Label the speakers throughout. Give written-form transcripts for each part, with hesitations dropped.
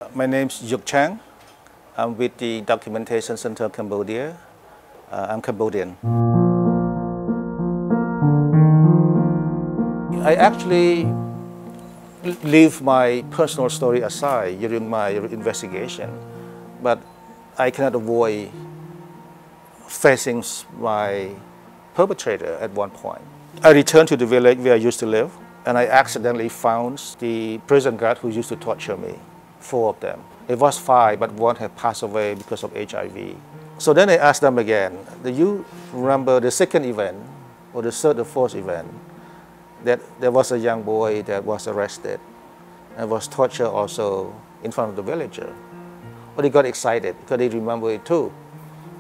Speaker 1: My name is Yuk Chang. I'm with the Documentation Center Cambodia. I'm Cambodian. I actually leave my personal story aside during my investigation, but I cannot avoid facing my perpetrator at one point. I returned to the village where I used to live, and I accidentally found the prison guard who used to torture me, 4 of them. It was 5, but 1 had passed away because of HIV. So then I asked them again, do you remember the second event, or the third or fourth event, that there was a young boy that was arrested and was tortured also in front of the villager? Well, they got excited because they remember it too.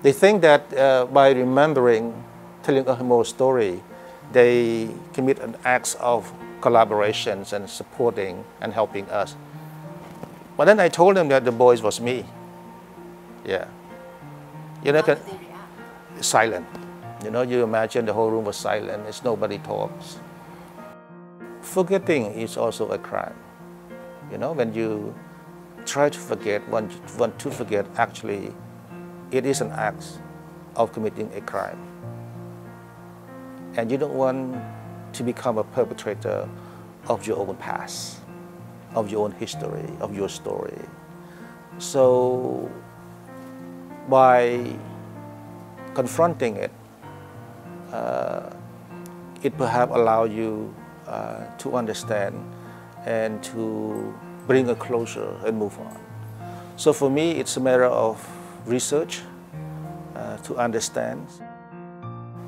Speaker 1: They think that by remembering, telling a more story, they commit an act of collaborations and supporting and helping us. But then I told them that the boys was me. Yeah. You know, silent. You know, you imagine the whole room was silent. It's nobody talks. Forgetting is also a crime. You know, when you try to forget, want to forget, actually, it is an act of committing a crime. And you don't want to become a perpetrator of your own past, of your own history, of your story. So by confronting it, it perhaps allows you to understand and to bring a closure and move on. So for me, it's a matter of research to understand.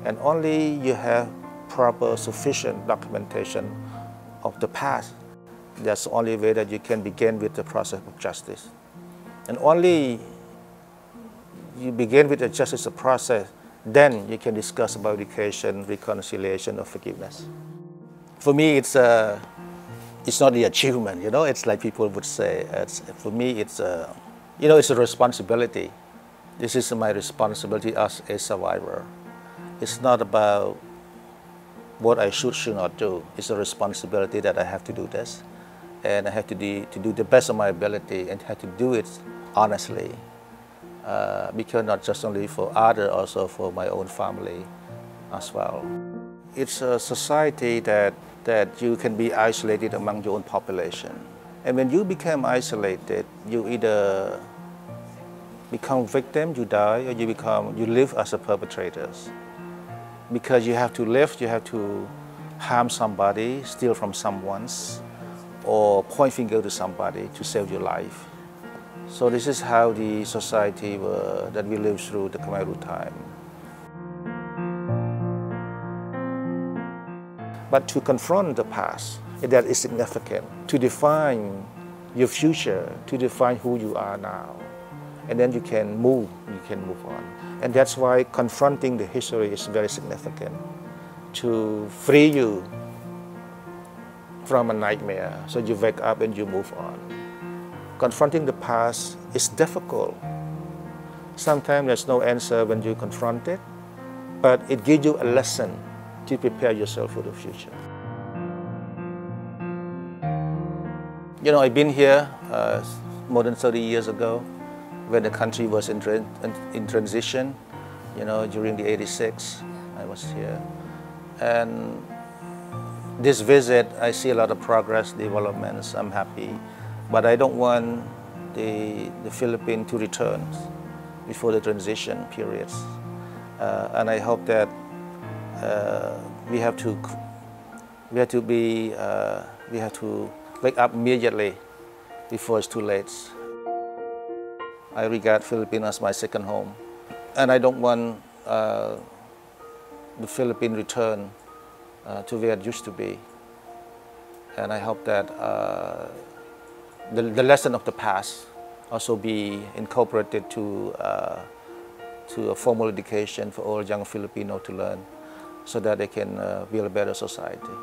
Speaker 1: And only you have proper, sufficient documentation of the past. That's the only way that you can begin with the process of justice. And only you begin with the justice process, then you can discuss about education, reconciliation, or forgiveness. For me, it's not the achievement, you know, it's like people would say. For me, it's a responsibility. This is my responsibility as a survivor. It's not about what I should not do. It's a responsibility that I have to do this. And I have to do the best of my ability and have to do it honestly. Because not just only for others, also for my own family as well. It's a society that you can be isolated among your own population. And when you become isolated, you either become victim, you die, or you live as a perpetrator. Because you have to live, you have to harm somebody, steal from someone's, or point finger to somebody to save your life. So this is how the society that we live through the Khmer Rouge time. But to confront the past, that is significant. To define your future, to define who you are now. And then you can move on. And that's why confronting the history is very significant, to free you from a nightmare, so you wake up and you move on. Confronting the past is difficult. Sometimes there's no answer when you confront it, but it gives you a lesson to prepare yourself for the future. You know, I've been here more than 30 years ago, when the country was in transition. You know, during the '86, I was here. And this visit, I see a lot of progress, developments, I'm happy. But I don't want the Philippines to return before the transition periods. And I hope that we have to wake up immediately before it's too late. I regard Philippines as my second home. And I don't want the Philippines return to where it used to be. And I hope that the lesson of the past also be incorporated to a formal education for all young Filipinos to learn, so that they can build a better society.